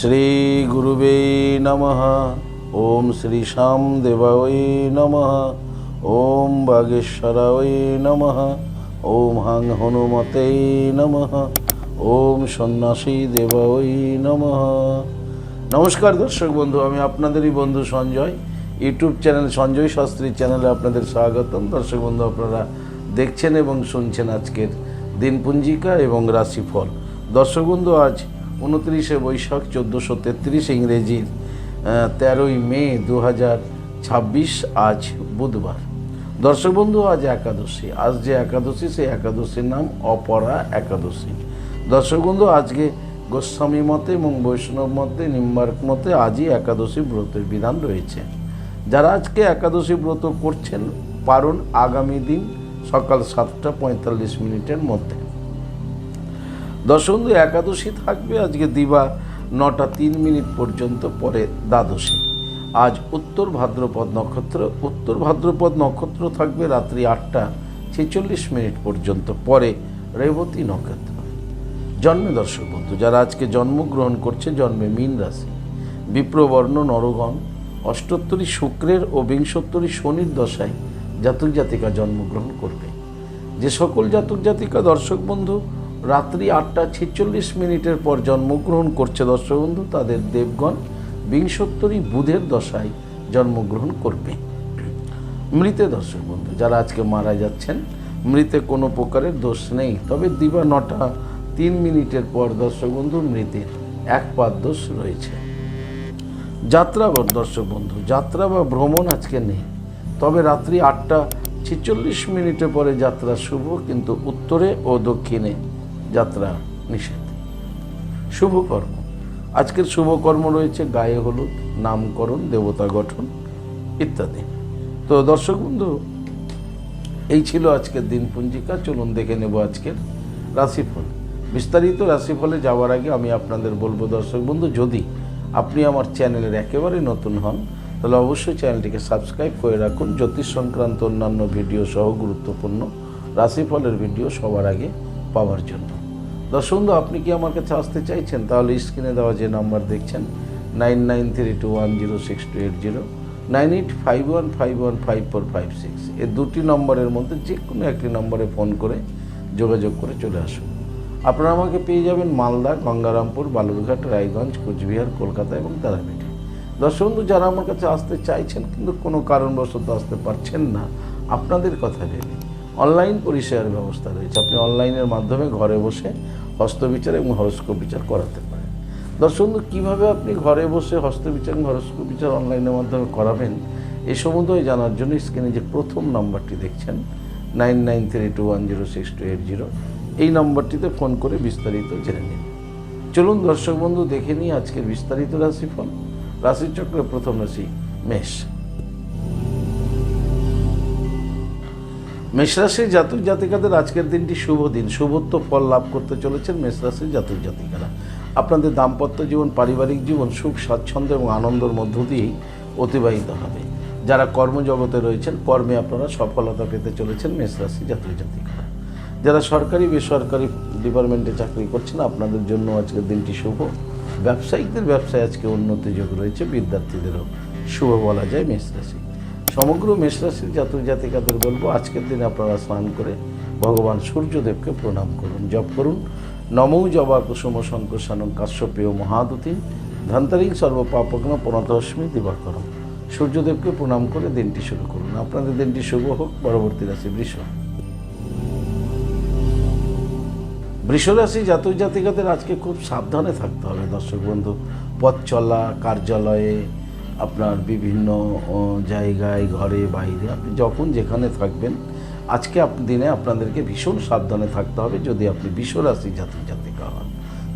শ্রী গুরুবে নমঃ। ওম শ্রী শ্যাম দেবায় নমঃ। ওম বাগেশ্বরায় নমঃ। ওম হাং হনুমতে নমঃ। ওম সন্ন্যাসী দেবায় নমঃ। নমস্কার দর্শক বন্ধু, আমি আপনাদেরই বন্ধু সঞ্জয়। ইউটিউব চ্যানেল সঞ্জয় শাস্ত্রী চ্যানেলে আপনাদের স্বাগতম। দর্শক বন্ধু, আপনারা দেখছেন এবং শুনছেন আজকের দিনপঞ্জিকা এবং রাশিফল। দর্শক বন্ধু, আজ 29শে বৈশাখ 1433 ইংরেজির 13ই মে 2026, আজ বুধবার। দর্শক বন্ধু, আজ একাদশী। আজ যে একাদশী, সেই একাদশীর নাম অপরা একাদশী। দর্শক বন্ধু, আজকে গোস্বামী মতে এবং বৈষ্ণব মতে, নিম্বার্ক মতে আজই একাদশী ব্রতের বিধান রয়েছে। যারা আজকে একাদশী ব্রত করছেন পারুন আগামী দিন সকাল 7:45 মধ্যে। দর্শক বন্ধু, একাদশী থাকবে আজকে দিবা 9:03 পর্যন্ত, পরে দ্বাদশী। আজ উত্তর ভাদ্রপদ নক্ষত্র। উত্তর ভাদ্রপদ নক্ষত্র থাকবে রাত্রি 8:46 পর্যন্ত, পরে রেবতী নক্ষত্র। জন্মে দর্শক বন্ধু, যারা আজকে জন্মগ্রহণ করছে, জন্মে মীন রাশি, বিপ্রবর্ণ নরগণ, অষ্টোত্তরী শুক্রের ও বিংশোত্তরী শনির দশায় জাতক জাতিকা জন্মগ্রহণ করবে। যে সকল জাতক জাতিকা দর্শক বন্ধু রাত্রি 8:46 পর জন্মগ্রহণ করছে দর্শক বন্ধু, তাদের দেবগণ বিংশোত্তরী বুধের দশায় জন্মগ্রহণ করবে। মৃতে দর্শক বন্ধু, যারা আজকে মারা যাচ্ছেন, মৃতে কোনো প্রকারের দোষ নেই, তবে দিবা 9:03 পর দর্শক বন্ধু মৃতের এক পাদ দোষ রয়েছে। যাত্রা দর্শক বন্ধু, যাত্রা বা ভ্রমণ আজকে নেই, তবে রাত্রি 8:46 পরে যাত্রা শুভ, কিন্তু উত্তরে ও দক্ষিণে যাত্রা নিষেধ। শুভকর্ম, আজকের শুভকর্ম রয়েছে গায়ে হলুদ, নামকরণ, দেবতা গঠন ইত্যাদি। তো দর্শক বন্ধু, এই ছিল আজকের দিনপঞ্জিকা। চলুন দেখে নেব আজকের রাশিফল। বিস্তারিত রাশিফলে যাওয়ার আগে আমি আপনাদের বলবো দর্শক বন্ধু, যদি আপনি আমার চ্যানেলের একেবারে নতুন হন তাহলে অবশ্যই চ্যানেলটিকে সাবস্ক্রাইব করে রাখুন, জ্যোতিষ সংক্রান্ত অন্যান্য ভিডিও সহ গুরুত্বপূর্ণ রাশিফলের ভিডিও সবার আগে পাওয়ার জন্য। দর্শক বন্ধু, আপনি কি আমার কাছে আসতে চাইছেন, তাহলে স্ক্রিনে দেওয়া যে নাম্বার দেখছেন 9932106280, 9851515456, এই দুটি নম্বরের মধ্যে যে কোনো একটি নম্বরে ফোন করে যোগাযোগ করে চলে আসুন। আপনারা আমাকে পেয়ে যাবেন মালদা, গঙ্গারামপুর, বালুরঘাট, রায়গঞ্জ, কোচবিহার, কলকাতা এবং তারাপীঠে। দর্শক বন্ধু, যারা আমার কাছে আসতে চাইছেন কিন্তু কোনো কারণবশত আসতে পারছেন না, আপনাদের কথা ভেবে অনলাইন পরিষেবার ব্যবস্থা রয়েছে। আপনি অনলাইনের মাধ্যমে ঘরে বসে হস্তবিচার এবং হরস্কোপ বিচার করাতে পারেন। দর্শক বন্ধু, কীভাবে আপনি ঘরে বসে হস্তবিচার এবং হরস্কোপ বিচার অনলাইনের মাধ্যমে করাবেন, এই সমুদয় জানার জন্য স্ক্রিনে যে প্রথম নাম্বারটি দেখছেন 9932106280, এই নম্বরটিতে ফোন করে বিস্তারিত জেনে নিন। চলুন দর্শক বন্ধু, দেখে নিই আজকের বিস্তারিত রাশিফল। রাশিচক্রের প্রথম রাশি মেষ। মেষ রাশির জাতক জাতিকাদের আজকের দিনটি শুভ দিন। শুভত্ব ফল লাভ করতে চলেছেন মেষ রাশির জাতক জাতিকারা। আপনাদের দাম্পত্য জীবন, পারিবারিক জীবন সুখ, স্বাচ্ছন্দ্য এবং আনন্দের মধ্য দিয়েই অতিবাহিত হবে। যারা কর্মজগতে রয়েছেন, কর্মে আপনারা সফলতা পেতে চলেছেন মেষ রাশির জাতক জাতিকারা। যারা সরকারি বেসরকারি ডিপার্টমেন্টে চাকরি করছেন, আপনাদের জন্য আজকের দিনটি শুভ। ব্যবসায়িকদের ব্যবসায় আজকে উন্নতি যোগ রয়েছে, বিদ্যার্থীদেরও শুভ বলা যায় মেষ রাশি। সমগ্র মেষ রাশির জাতক জাতিকাদের বলবো, আজকের দিনে আপনারা স্নান করে ভগবান সূর্যদেবকে প্রণাম করুন, জপ করুন নমো জবা কুসুম শঙ্কর্ষানং কাশ্যপেয় মহাদুতি ধন্তারিং সর্বপাপগ্ন প্রণতস্মি দিবাকরম। সূর্যদেবকে প্রণাম করে দিনটি শুরু করুন। আপনাদের দিনটি শুভ হোক। পরবর্তী রাশি বৃষ। বৃষরাশি জাতক জাতিকাদের আজকে খুব সাবধানে থাকতে হবে দর্শক বন্ধু। পথ চলা, কার্যালয়ে, আপনার বিভিন্ন জায়গায়, ঘরে বাইরে, আপনি যখন যেখানে থাকবেন, আজকে দিনে আপনাদেরকে ভীষণ সাবধানে থাকতে হবে যদি আপনি বৃষরাশি জাতক জাতিকা হন।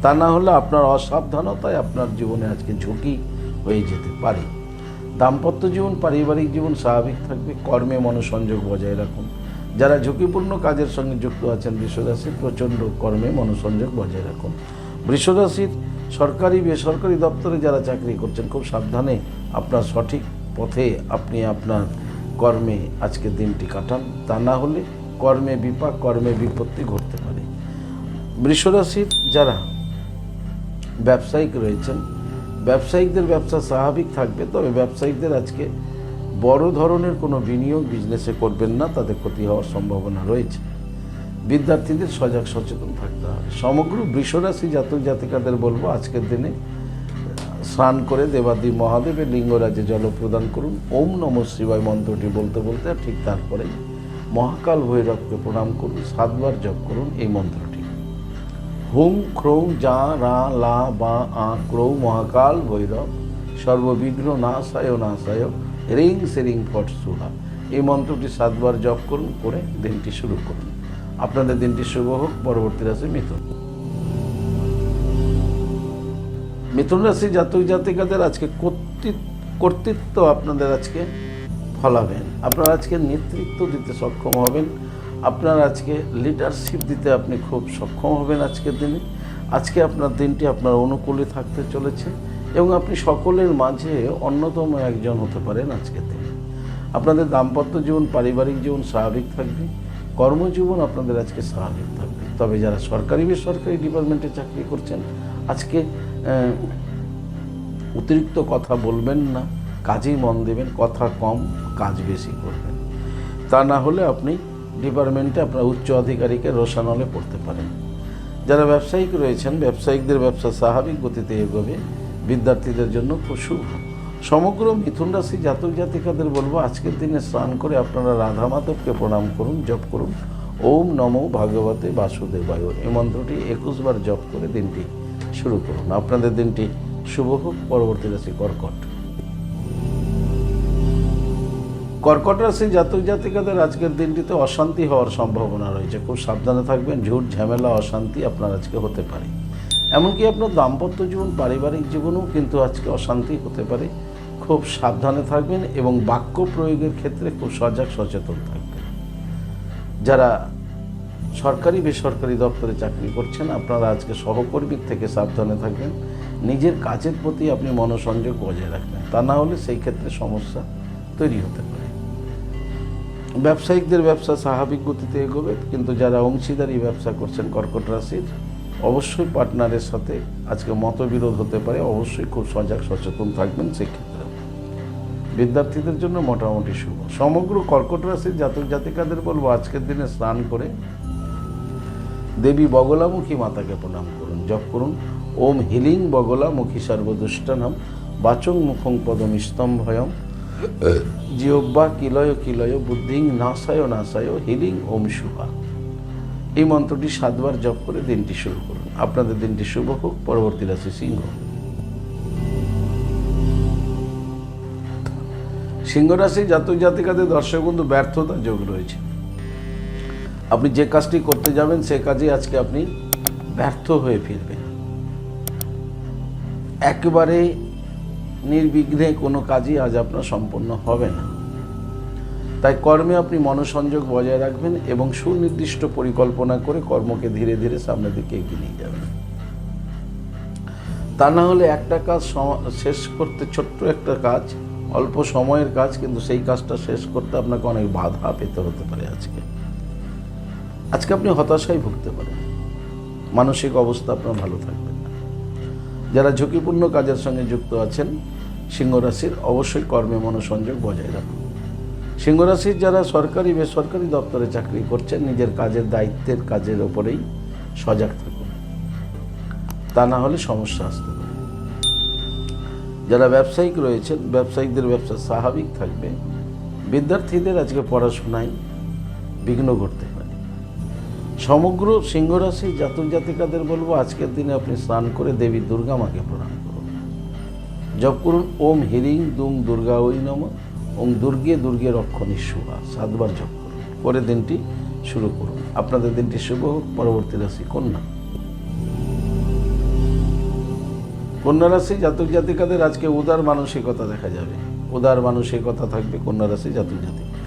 তা না হলে আপনার অসাবধানতায় আপনার জীবনে আজকে ঝুঁকি হয়ে যেতে পারে। দাম্পত্য জীবন, পারিবারিক জীবন স্বাভাবিক থাকবে। কর্মে মনোসংযোগ বজায় রাখুন। যারা ঝুঁকিপূর্ণ কাজের সঙ্গে যুক্ত আছেন বৃষরাশির, প্রচণ্ড কর্মে মনোসংযোগ বজায় রাখুন। বৃষরাশির সরকারি বেসরকারি দপ্তরে যারা চাকরি করছেন, খুব সাবধানে আপনার সঠিক পথে আপনি আপনার কর্মে আজকের দিনটি কাটান। তা না হলে কর্মে বিপাক, কর্মে বিপত্তি ঘটতে পারে। বৃষরাশির যারা ব্যবসায়িক রয়েছেন, ব্যবসায়িকদের ব্যবসা স্বাভাবিক থাকবে, তবে ব্যবসায়িকদের আজকে বড় ধরনের কোনো বিনিয়োগ বিজনেসে করবেন না, তাতে ক্ষতি হওয়ার সম্ভাবনা রয়েছে। বিদ্যার্থীদের সজাগ সচেতন থাকতে হবে। সমগ্র বৃষরাশি জাতক জাতিকাদের বলবো আজকের দিনে স্নান করে দেবাদি মহাদেবের লিঙ্গরাজে জল প্রদান করুন। ওম নমঃ শিবায় মন্ত্রটি বলতে বলতে ঠিক তারপরে মহাকাল ভৈরবকে প্রণাম করুন, 7 বার জপ করুন এই মন্ত্রটি। হুম ক্রৌং যা রা লা বা আ ক্রৌ মহাকাল ভৈরব সর্ববিঘ্ন নাশায় নাশায় রিং সেরিং ফট সুহা। এই মন্ত্রটি 7 বার জপ করুন, করে দিনটি শুরু করুন। আপনাদের দিনটি শুভ হোক। পরবর্তী রাশি মিথুন। মিথুন রাশি জাতক জাতিকাদের আজকে কর্তৃত্ব আপনাদের আজকে ফলাবেন। আপনারা আজকে নেতৃত্ব দিতে সক্ষম হবেন। আপনারা আজকে লিডারশিপ দিতে আপনি খুব সক্ষম হবেন আজকের দিনে। আজকে আপনার দিনটি আপনার অনুকূলে থাকতে চলেছে এবং আপনি সকলের মাঝে অন্যতম একজন হতে পারেন আজকের দিনে। আপনাদের দাম্পত্য জীবন, পারিবারিক জীবন স্বাভাবিক থাকবে। কর্মজীবন আপনাদের আজকে স্বাভাবিক থাকবে। তবে যারা সরকারি বেসরকারি ডিপার্টমেন্টে চাকরি করছেন আজকে অতিরিক্ত কথা বলবেন না, কাজেই মন দেবেন। কথা কম, কাজ বেশি করবেন। তা না হলে আপনি ডিপার্টমেন্টে আপনার উচ্চ আধিকারিকে রোশানলে পড়তে পারেন। যারা ব্যবসায়িক রয়েছেন, ব্যবসায়িকদের ব্যবসা স্বাভাবিক গতিতে এগোবে। বিদ্যার্থীদের জন্য খুব শুভ। সমগ্র মিথুন রাশি জাতক জাতিকাদের বলবো আজকের দিনে স্নান করে আপনারা রাধা মাধবকে প্রণাম করুন, জপ করুন ওম নমো ভাগবতে বাসুদেবায়। এই মন্ত্রটি 21 বার জপ করে দিনটি শুরু করুন। আপনাদের দিনটি শুভ হোক। পরবর্তী রাশি কর্কট। কর্কট রাশি জাতক জাতিকাদের আজকের দিনটিতে অশান্তি হওয়ার সম্ভাবনা রয়েছে। খুব সাবধানে থাকবেন। ঝুট ঝামেলা অশান্তি আপনার আজকে হতে পারে। এমনকি আপনার দাম্পত্য জীবন, পারিবারিক জীবনেও কিন্তু আজকে অশান্তি হতে পারে। খুব সাবধানে থাকবেন এবং বাক্য প্রয়োগের ক্ষেত্রে খুব সজাগ সচেতন থাকবেন। যারা সরকারি বেসরকারি দপ্তরে চাকরি করছেন আপনারা আজকে সহকর্মীর থেকে সাবধানে থাকবেন। নিজের কাজের প্রতি আপনি মনোসংযোগ বজায় রাখবেন, তা না হলে সেই ক্ষেত্রে সমস্যা তৈরি হতে পারে। ব্যবসায়িকদের ব্যবসা স্বাভাবিক গতিতে এগোবে, কিন্তু যারা অংশীদারি ব্যবসা করছেন কর্কট রাশির, অবশ্যই পার্টনারের সাথে আজকে মতবিরোধ হতে পারে। অবশ্যই খুব সজাগ সচেতন থাকবেন সেক্ষেত্রে। বিদ্যার্থীদের জন্য মোটামুটি শুভ। সমগ্র কর্কট রাশির জাতক জাতিকাদের বলবো আজকের দিনে স্নান করে দেবী বগলামুখী মাতাকে প্রণাম করুন, জপ করুন ওম হিলিং বগলামুখী সর্বদুষ্টানম বাচং মুখং পদম স্তম্ভয়ম জিহ্বা কিলয় কিলয় বুদ্ধিং নাশায় নাশায় হিলিং ওম শুভা। এই মন্ত্রটি 7 বার জপ করে দিনটি শুরু করুন। আপনাদের দিনটি শুভ হোক। পরবর্তী রাশি সিংহ। সিংহ রাশি জাতক জাতিকাদের দর্শক বন্ধু ব্যর্থতা যোগ রয়েছে। আপনি যে কাজটি করতে যাবেন সে কাজে আজকে আপনি ব্যর্থ হয়ে ফিরবেন। একেবারে নির্বিঘ্নে কোনো কাজই আজ আপনার সম্পন্ন হবে না। তাই কর্মে আপনি মনোসংযোগ বজায় রাখবেন এবং সুনির্দিষ্ট পরিকল্পনা করে কর্মকে ধীরে ধীরে সামনের দিকে এগিয়ে নিয়ে যাবেন। তা না হলে একটা কাজ শেষ করতে, ছোট্ট একটা কাজ, অল্প সময়ের কাজ, কিন্তু সেই কাজটা শেষ করতে আপনাকে অনেক বাধা পেতে হতে পারে। আজকে আপনি হতাশায় ভুগতে পারেন। মানসিক অবস্থা আপনার ভালো থাকবে না। যারা ঝুঁকিপূর্ণ কাজের সঙ্গে যুক্ত আছেন সিংহ রাশির, অবশ্যই কর্মে মনোসংযোগ বজায় রাখুন। সিংহ রাশির যারা সরকারি বেসরকারি দপ্তরে চাকরি করছেন নিজের কাজের দায়িত্বের কাজের ওপরেই সজাগ থাকুন, তা না হলে সমস্যা আসতে পারে। যারা ব্যবসায়িক রয়েছেন ব্যবসায়িকদের ব্যবসা স্বাভাবিক থাকবে। বিদ্যার্থীদের আজকে পড়াশোনায় বিঘ্ন ঘটতে পারে। সমগ্র সিংহ রাশি জাতক জাতিকাদের বলবো আজকের দিনে আপনি স্নান করে দেবী দুর্গা মাকে প্রণাম করুন, জপ করুন ওম হিরিং দুং দুর্গা ওই নমঃ ওম দুর্গে দুর্গে রক্ষণী শুভা। 7 বার জপ করুন, করে দিনটি শুরু করুন। আপনাদের দিনটি শুভ হোক। পরবর্তী রাশি কন্যা। কন্যা রাশি জাতক জাতিকাদের আজকে উদার মানসিকতা দেখা যাবে। উদার মানসিকতা থাকবে কন্যা রাশি জাতক জাতিকা।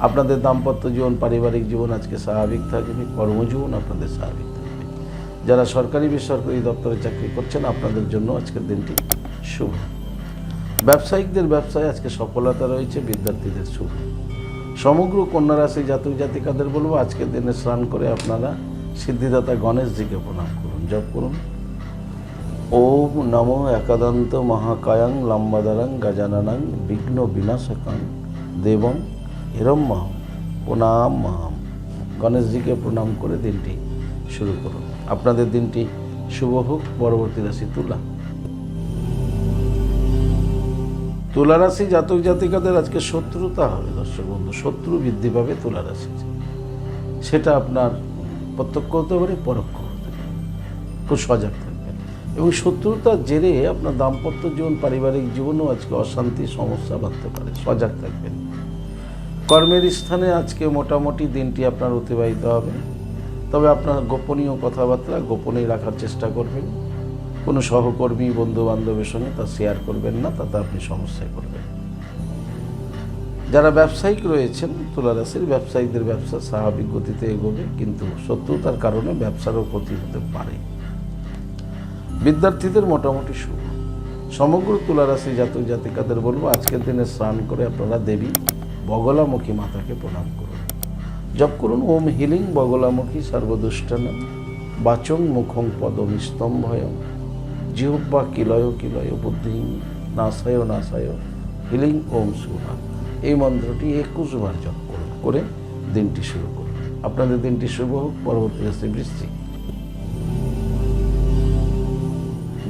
আপনাদের দাম্পত্য জীবন, পারিবারিক জীবন আজকে স্বাভাবিক থাকবে। কর্মজীবন আপনাদের স্বাভাবিক থাকবে। যারা সরকারি বেসরকারি দপ্তরে চাকরি করছেন আপনাদের জন্য আজকের দিনটি শুভ। ব্যবসায়িকদের ব্যবসায় আজকে সফলতা রয়েছে। বিদ্যার্থীদের শুভ। সমগ্র কন্যা রাশি জাতক জাতিকাদের বলবো আজকের দিনে স্নান করে আপনারা সিদ্ধিদাতা গণেশজিকে প্রণাম করুন, জপ করুন ওম নমো একাদন্ত মহাকায়ং লম্বাদরং গজাননং বিঘ্ন বিনাশকং দেবং হিরম্যহম প্রণাম মহাম। গণেশজিকে প্রণাম করে দিনটি শুরু করুন। আপনাদের দিনটি শুভ হোক। পরবর্তী রাশি তুলা। তুলা রাশি জাতক জাতিকাদের আজকে শত্রুতা হবে দর্শক বন্ধু, শত্রু বৃদ্ধি পাবে তুলা রাশি। সেটা আপনার প্রত্যক্ষ হতে পারে, পরোক্ষ হতে পারে। খুব সজাগ থাকবেন এবং শত্রুতার জেরে আপনার দাম্পত্য জীবন, পারিবারিক জীবনও আজকে অশান্তি, সমস্যা বাড়তে পারে। সজাগ থাকবেন। কর্মের স্থানে আজকে মোটামুটি দিনটি আপনার অতিবাহিত হবে, তবে আপনার গোপনীয় কথাবার্তা গোপনে রাখার চেষ্টা করবেন। কোনো সহকর্মী, বন্ধু বান্ধবের সঙ্গে তা শেয়ার করবেন না, তাতে আপনি সমস্যায় পড়বেন। যারা ব্যবসায়িক রয়েছেন তুলা রাশির, ব্যবসায়ীদের ব্যবসা স্বাভাবিক গতিতে এগোবে, কিন্তু শত্রুতার কারণে ব্যবসারও ক্ষতি হতে পারে। বিদ্যার্থীদের মোটামুটি শুভ। সমগ্র তুলা রাশি জাতক জাতিকাদের বলবো আজকের দিনে স্নান করে আপনারা দেবী বগলামুখী মাতাকে প্রণাম করুন। জপ করুন ওম হিলিং বগলামুখী সর্বদুষ্টানাম বাচং মুখং পদম স্তম্ভয় জিহ্বা কিলয় কিলয় বুদ্ধি নাশায় নাশায় হিলিং ওম সুহা। এই মন্ত্রটি 21 বার জপ করুন, করে দিনটি শুরু করুন। আপনাদের দিনটি শুভ হোক। পরবর্তী রাশি বৃশ্চিক।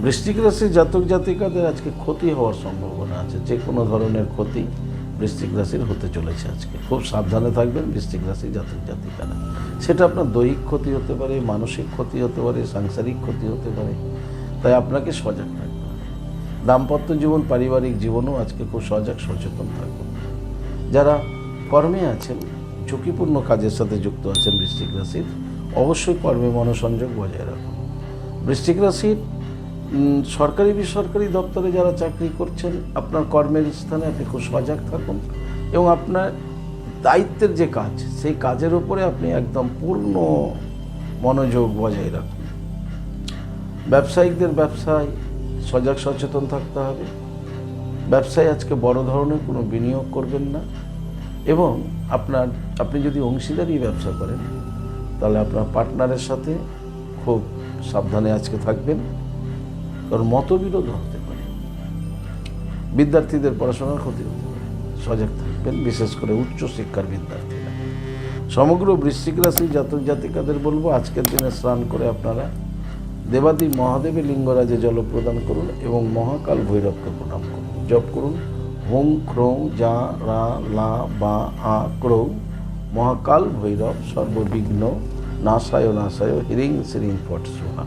বৃশ্চিক রাশির জাতক জাতিকাদের আজকে ক্ষতি হওয়ার সম্ভাবনা আছে। যে কোনো ধরনের ক্ষতি বৃশ্চিক রাশির হতে চলেছে আজকে। খুব সাবধানে থাকবেন বৃশ্চিক রাশির জাতক জাতিকারা। সেটা আপনার দৈহিক ক্ষতি হতে পারে, মানসিক ক্ষতি হতে পারে, সাংসারিক ক্ষতি হতে পারে। তাই আপনাকে সজাগ থাকতে হবে। দাম্পত্য জীবন, পারিবারিক জীবনও আজকে খুব সজাগ সচেতন থাকবেন। যারা কর্মে আছেন, ঝুঁকিপূর্ণ কাজের সাথে যুক্ত আছেন বৃশ্চিক রাশির, অবশ্যই কর্মে মনোসংযোগ বজায় রাখুন। বৃশ্চিক রাশির সরকারি বেসরকারি দপ্তরে যারা চাকরি করছেন, আপনার কর্মের স্থানে আপনি খুব সজাগ থাকুন এবং আপনার দায়িত্বের যে কাজ, সেই কাজের উপরে আপনি একদম পূর্ণ মনোযোগ বজায় রাখুন। ব্যবসায়িকদের ব্যবসায় সজাগ সচেতন থাকতে হবে। ব্যবসায় আজকে বড় ধরনের কোনো বিনিয়োগ করবেন না এবং আপনি যদি অংশীদারি ব্যবসা করেন তাহলে আপনার পার্টনারের সাথে খুব সাবধানে আজকে থাকবেন, কারণ মতবিরোধ হতে পারে। বিদ্যার্থীদের পড়াশোনার ক্ষতি হতে পারে, সজাগ থাকবেন, বিশেষ করে উচ্চশিক্ষার বিদ্যার্থীরা। সমগ্র বৃশ্চিক রাশি জাতক জাতিকাদের বলবো আজকের দিনে স্নান করে আপনারা দেবাদি মহাদেবের লিঙ্গরাজে জল প্রদান করুন এবং মহাকাল ভৈরবকে প্রণাম করুন। জপ করুন হোং ক্রৌ যা রা লা বা আ ক্রৌ মহাকাল ভৈরব সর্ববিঘ্ন নাশায় নাশায় হিরিং শ্রীং ফট সুহা।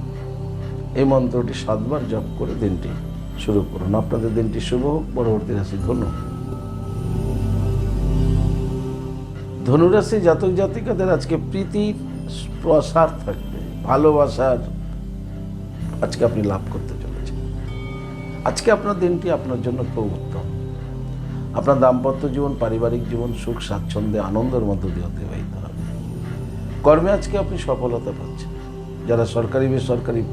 এই মন্ত্রটি 7 বার জপ করে দিনটি শুরু করুন। আপনাদের দিনটি শুভ হোক। পরবর্তী রাশি ধনু। ধনুরাশি জাতক জাতিকাদের আজকে প্রীতির প্রসার থাকবে, ভালোবাসার আজকে আপনি লাভ করতে চলেছেন। আজকে আপনার দিনটি আপনার জন্য খুব উত্তম। আপনার দাম্পত্য জীবন, পারিবারিক জীবন সুখ স্বাচ্ছন্দ্যে আনন্দের মধ্য দিয়ে অতিবাহিত হবে। কর্মে আজকে আপনি সফলতা পাচ্ছেন। যারা সরকারি বেসরকারি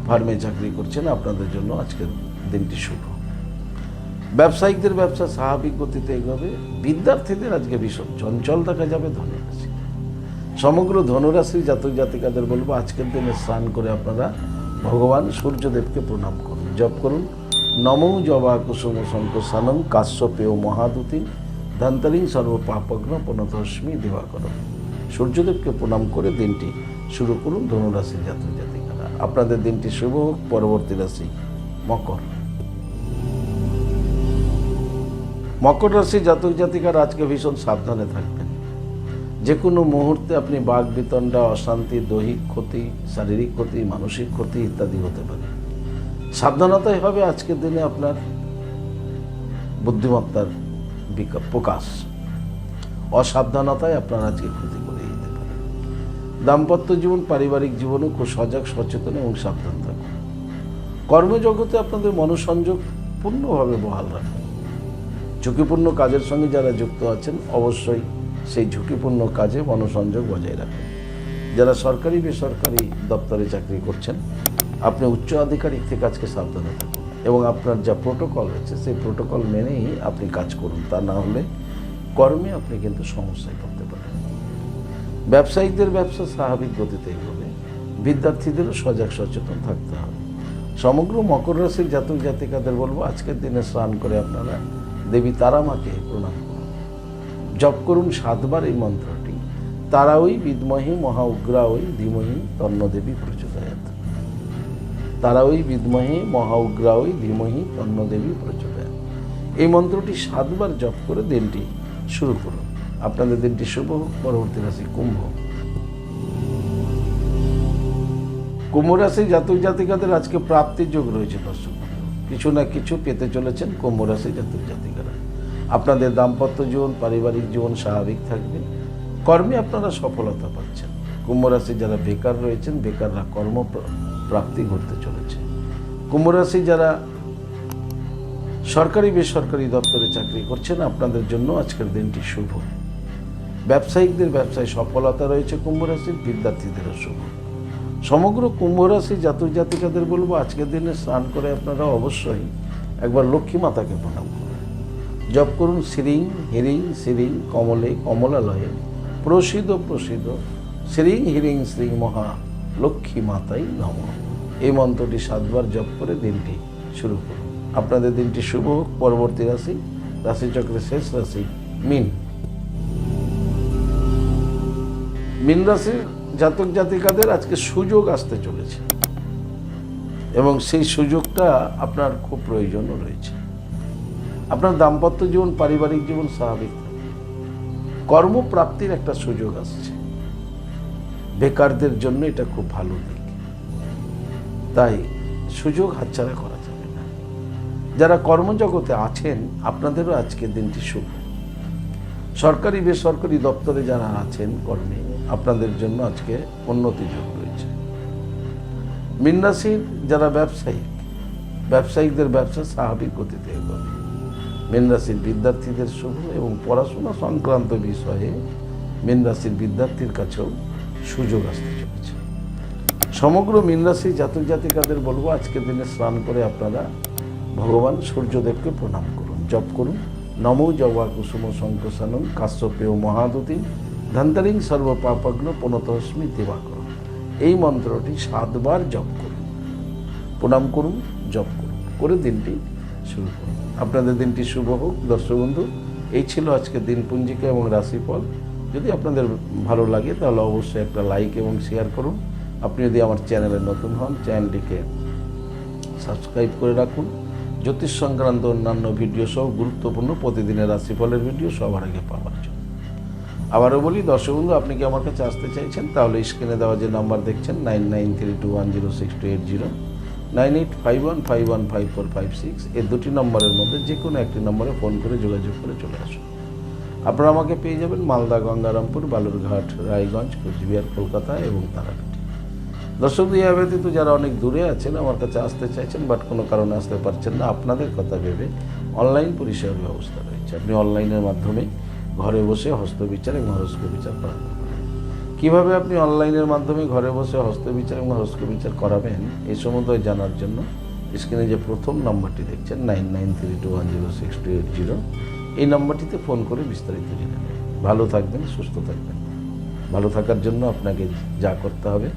ফার্মে চাকরি করছেন, আপনাদের জন্য আজকের দিনটি শুভ। ব্যবসায়িকদের ব্যবসা স্বাভাবিক গতিতে এগোবে। বিদ্যার্থীদের আজকে ভীষণ চঞ্চল দেখা যাবে ধনুরাশি। সমগ্র ধনুরাশির জাতক জাতিকাদের বলবো আজকের দিনে স্নান করে আপনারা ভগবান সূর্যদেবকে প্রণাম করুন। জপ করুন নমো জবা কুসুম শঙ্কসানং কাশ্যপেয় মহাদূতি ধন্তরিং সর্ব পাপগ্ন প্রণতস্মি দিবাকর। সূর্যদেবকে প্রণাম করে দিনটি শুরু করুন ধনুরাশির জাতক জাতিকারা। আপনাদের দিনটি শুভ হোক। পরবর্তী রাশি মকর। মকর রাশি জাতক জাতিকারা আজকে ভীষণ সাবধানে থাকবেন। যে কোনো মুহূর্তে আপনি বাক বিতণ্ডা, অশান্তি, দৈহিক ক্ষতি, শারীরিক ক্ষতি, মানসিক ক্ষতি ইত্যাদি হতে পারে। সাবধানতাই হবে আজকের দিনে আপনার বুদ্ধিমত্তার প্রকাশ। অসাবধানতায় আপনার আজকে ক্ষতি করে দিতে পারে। দাম্পত্য জীবন, পারিবারিক জীবনে খুব সজাগ সচেতন এবং সাবধান থাকুন। কর্মজগতে আপনাদের মনোসংযোগ পূর্ণভাবে বহাল রাখুন। ঝুঁকিপূর্ণ কাজের সঙ্গে যারা যুক্ত আছেন অবশ্যই সেই ঝুঁকিপূর্ণ কাজে মনোসংযোগ বজায় রাখুন। যারা সরকারি বেসরকারি দপ্তরে চাকরি করছেন, আপনি উচ্চ আধিকারিক থেকে আজকে সাবধানে থাকুন এবং আপনার যা প্রোটোকল আছে সেই প্রোটোকল মেনেই আপনি কাজ করুন। তা না হলে কর্মে আপনি কিন্তু সমস্যায় পড়তে পারেন। ব্যবসায়িকদের ব্যবসা স্বাভাবিক গতিতে এগোবে। বিদ্যার্থীদেরও সজাগ সচেতন থাকতে হবে। সমগ্র মকর রাশির জাতক জাতিকাদের বলবো আজকের দিনে স্নান করে আপনারা দেবী তারা মাকে প্রণাম করুন। জপ করুন 7 বার এই মন্ত্রটি, তারা ওই বিদ্মহে মহা উগ্রা ওই ধীমহি তন্ন দেবী প্রচোদয়াৎ। তারা ওই বিদ্মহে মহা উগ্রা ওই ধীমহি তন্ন দেবী প্রচোদয়াৎ। এই মন্ত্রটি 7 বার জপ করে দিনটি শুরু করুন। আপনাদের দিনটি শুভ হোক। পরবর্তী রাশি কুম্ভ। কুম্ভ রাশি জাতক জাতিকাদের আজকে প্রাপ্তির যোগ রয়েছে। দর্শক, কিছু না কিছু পেতে চলেছেন কুম্ভ রাশি জাতক জাতিকারা। আপনাদের দাম্পত্য জীবন, পারিবারিক জীবন স্বাভাবিক থাকবে। কর্মে আপনারা সফলতা পাচ্ছেন। কুম্ভ রাশি যারা বেকার রয়েছেন, বেকাররা কর্ম প্রাপ্তি ঘটতে চলেছে। কুম্ভ রাশি যারা সরকারি বেসরকারি দপ্তরে চাকরি করছেন, আপনাদের জন্য আজকের দিনটি শুভ। ব্যবসায়িকদের ব্যবসায় সফলতা রয়েছে। কুম্ভ রাশির বিদ্যার্থীদেরও শুভ। সমগ্র কুম্ভ রাশি জাতক জাতিকাদের বলবো আজকের দিনে স্নান করে আপনারা অবশ্যই একবার লক্ষ্মী মাতাকে প্রণাম করুন। জপ করুন শ্রীং হিরিং শ্রীং কমলে কমলালয়ে প্রসিদ্ধ প্রসিদ্ধ শ্রীং হিরিং শ্রী মহা লক্ষ্মী মাতাই নমঃ। এই মন্ত্রটি 7 বার জপ করে দিনটি শুরু করুন। আপনাদের দিনটি শুভ হোক। পরবর্তী রাশি, রাশিচক্রের শেষ রাশি মীন। মীন রাশির জাতক জাতিকাদের আজকে সুযোগ আসতে চলেছে এবং সেই সুযোগটা আপনার খুব প্রয়োজনও রয়েছে। আপনার দাম্পত্য জীবন, পারিবারিক জীবন স্বাভাবিক থাকবে। কর্মপ্রাপ্তির একটা সুযোগ আসছে। বেকারদের জন্য এটা খুব ভালো দিক, তাই সুযোগ হাতছাড়া করা যাবে না। যারা কর্মজগতে আছেন, আপনাদেরও আজকের দিনটি শুভ। সরকারি বেসরকারি দপ্তরে যারা আছেন কর্মে, আপনাদের জন্য আজকে উন্নতি যোগ রয়েছে। মীন রাশির যারা ব্যবসায়িকদের ব্যবসা স্বাভাবিক গতিতে এগোবে। মীন রাশির বিদ্যার্থীদের শুভ এবং পড়াশোনা সংক্রান্ত বিষয়ে মীন রাশির বিদ্যার্থীর কাছেও সুযোগ আসতে চলেছে। সমগ্র মীন রাশির জাতক জাতিকাদের বলবো আজকের দিনে স্নান করে আপনারা ভগবান সূর্যদেবকে প্রণাম করুন। জপ করুন নমো জবা কুসুম শঙ্কসানং কাশ্যপেয় মহাদুতি ধন্তরিং সর্বপাপগ্ন পুনতস্মি দিবাকর। এই মন্ত্রটি 7 বার জপ করুন, প্রণাম করুন, জপ করুন, করে দিনটি শুরু করুন। আপনাদের দিনটি শুভ হোক। দর্শক বন্ধু, এই ছিল আজকে দিনপঞ্জিকা এবং রাশিফল। যদি আপনাদের ভালো লাগে তাহলে অবশ্যই একটা লাইক এবং শেয়ার করুন। আপনি যদি আমার চ্যানেলে নতুন হন, চ্যানেলটিকে সাবস্ক্রাইব করে রাখুন। জ্যোতিষ সংক্রান্ত অন্যান্য ভিডিও সহ গুরুত্বপূর্ণ প্রতিদিনের রাশিফলের ভিডিও সবার আগে পাওয়ার জন্য। আবারও বলি দর্শক বন্ধু, আপনি কি আমার কাছে আসতে চাইছেন তাহলে স্ক্রিনে দেওয়া যে নাম্বার দেখছেন 9932106280, 9851515456, এই 2টি নম্বরের মধ্যে যে কোনো একটি নম্বরে ফোন করে যোগাযোগ করে চলে আসুন। আপনারা আমাকে পেয়ে যাবেন মালদা, গঙ্গারামপুর, বালুরঘাট, রায়গঞ্জ, কোচবিহার, কলকাতা এবং তারাপীঠ। দর্শক, এই ব্যতীত যারা অনেক দূরে আছেন, আমার কাছে আসতে চাইছেন বাট কোনো কারণে আসতে পারছেন না, আপনাদের কথা ভেবে অনলাইন পরিষেবার ব্যবস্থা রয়েছে। আপনি অনলাইনের মাধ্যমে ঘরে বসে হস্তবিচার এবং হরস্কোপ বিচার করাতে পারেন। কীভাবে আপনি অনলাইনের মাধ্যমে ঘরে বসে হস্তবিচার এবং হরস্কোপ বিচার করাবেন এই সম্বন্ধে জানার জন্য স্ক্রিনে যে প্রথম নম্বরটি দেখছেন 9932106280, এই নম্বরটিতে ফোন করে বিস্তারিত জেনে নেবেন। ভালো থাকবেন, সুস্থ থাকবেন। ভালো থাকার জন্য আপনাকে যা করতে হবে,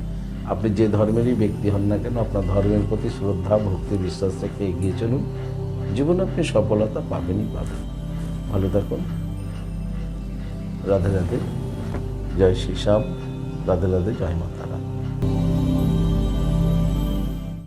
আপনি যে ধর্মেরই ব্যক্তি হন না কেন, আপনার ধর্মের প্রতি শ্রদ্ধা, ভক্তি, বিশ্বাস রেখে এগিয়ে চলুন। জীবনে আপনি সফলতা পাবেনই পাবেন। ভালো থাকুন। রাধে রাধে, জয় শ্রী শ্যাম। রাধে রাধে, জয় মা তারা।